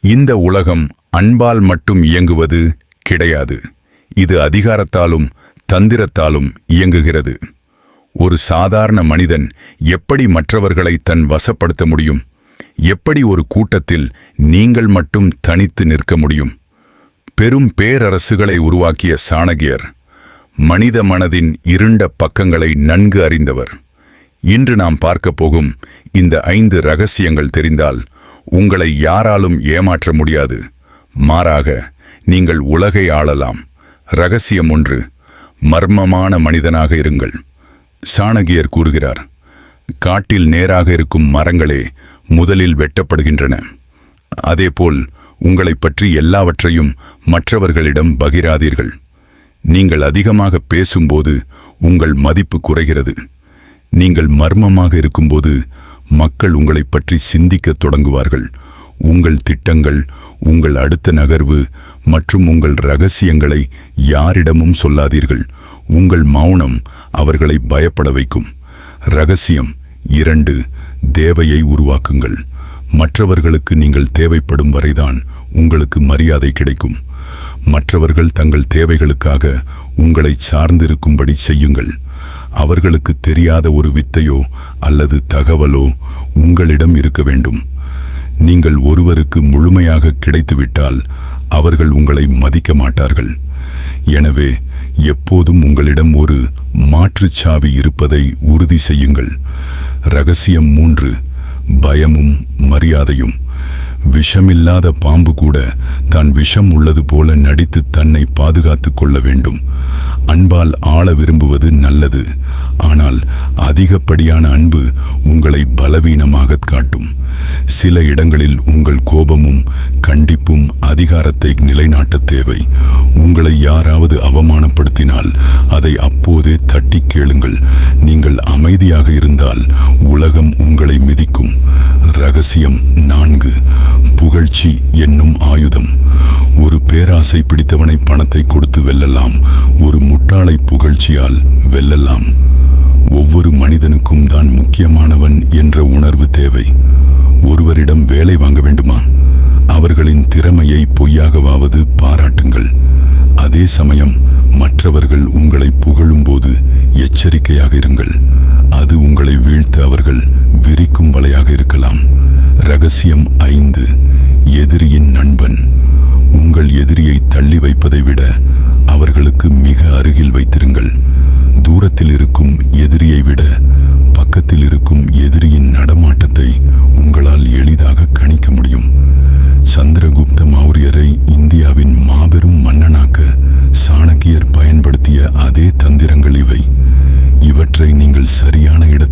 இந்த உலகம் அன்பால் மட்டும் இயங்குவது கிடையாது. இது அதிகாரத்தாலும் தந்திரத்தாலும் இயங்குகிறது. ஒரு சாதாரண மனிதன் எப்படி மற்றவர்களை தன் வசப்படுத்த முடியும்? எப்படி ஒரு கூட்டத்தில் நீங்கள் மட்டும் தனித்து நிற்க முடியும்? பெரும் பேரரசுகளை உருவாக்கிய சாணகியர் மனித மனதின் இருண்ட பக்கங்களை நன்கு அறிந்தவர். இன்று நாம் பார்க்க போகும் இந்த 5 ரகசியங்கள் தெரிந்தால் உங்களை யாராலும் ஏமாற்ற முடியாது. மாறாக நீங்கள் உலகை ஆளலாம். ரகசியம் 1. மர்மமான மனிதனாக இருங்கள். சாணகியர் கூறுகிறார், காட்டில் நேராக இருக்கும் மரங்களே முதலில் வெட்டப்படுகின்றன. அதேபோல் உங்களைப் பற்றி எல்லாவற்றையும் மற்றவர்களிடம் பகிராதீர்கள். நீங்கள் அதிகமாக பேசும்போது உங்கள் மதிப்பு குறைகிறது. நீங்கள் மர்மமாக இருக்கும்போது மக்கள் உங்களைப் பற்றி சிந்திக்கத் தொடங்குவார்கள். உங்கள் திட்டங்கள், உங்கள் அடுத்த நகர்வு மற்றும் உங்கள் ரகசியங்களை யாரிடமும் சொல்லாதீர்கள். உங்கள் மௌனம் அவர்களை பயப்பட வைக்கும். ரகசியம் 2. தேவையை உருவாக்குங்கள். மற்றவர்களுக்கு நீங்கள் தேவைப்படும் வரைதான் உங்களுக்கு மரியாதை கிடைக்கும். மற்றவர்கள் தங்கள் தேவைகளுக்காக உங்களை சார்ந்திருக்கும்படி செய்யுங்கள். அவர்களுக்கு தெரியாத ஒரு வித்தையோ அல்லது தகவலோ உங்களிடம் இருக்க வேண்டும். நீங்கள் ஒருவருக்கு முழுமையாக கிடைத்துவிட்டால் அவர்கள் உங்களை மதிக்க மாட்டார்கள். எனவே எப்போதும் உங்களிடம் ஒரு மாற்றுச் சாவி இருப்பதை உறுதி செய்யுங்கள். ரகசியம் 3. பயமும் மரியாதையும். விஷமில்லாத பாம்பு கூட தான் விஷம் உள்ளது போல நடித்து தன்னை பாதுகாத்துக் கொள்ள வேண்டும். அன்பால் ஆள விரும்புவது நல்லது, ஆனால் அதிகப்படியான அன்பு உங்களை பலவீனமாக காட்டும். சில இடங்களில் உங்கள் கோபமும் கண்டிப்பும் அதிகாரத்தை நிலைநாட்ட தேவை. உங்களை யாராவது அவமானப்படுத்தினால் அதை அப்போதே தட்டி கேளுங்கள். நீங்கள் அமைதியாக இருந்தால் உலகம் உங்களை மிதிக்கும். ரகசியம் 4. புகழ்ச்சி என்னும் ஆயுதம். ஒரு பேராசை பிடித்தவனை பணத்தை கொடுத்து வெல்லலாம், ஒரு முட்டாளை புகழ்ச்சியால் வெல்லலாம். ஒவ்வொரு மனிதனுக்கும் தான் முக்கியமானவன் என்ற உணர்வு தேவை. ஒருவரிடம் வேலை வாங்க வேண்டுமா? அவர்களின் திறமையை பொய்யாகவாவது பாராட்டுங்கள். அதே சமயம் மற்றவர்கள் உங்களை புகழும்போது எச்சரிக்கையாக இருங்கள். அது உங்களை வீழ்த்த அவர்கள் விரிக்கும் வலையாக இருக்கலாம். ரகசியம் 5. எதிரியின் நண்பன். உங்கள் எதிரியை தள்ளி வைப்பதை விட அவர்களுக்கு மிக அருகில் வைத்திருங்கள். தூரத்தில் இருக்கும் எதிரியை விட பக்கத்தில் இருக்கும் எதிரியின் நடமாட்டத்தை உங்களால் எளிதாக கணிக்க முடியும். சந்திரகுப்த மௌரியரை இந்தியாவின் மாபெரும் மன்னனாக்க சாணக்கியர் பயன்படுத்திய அதே தந்திரங்கள் இவை. இவற்றை நீங்கள் சரியான இடத்தில்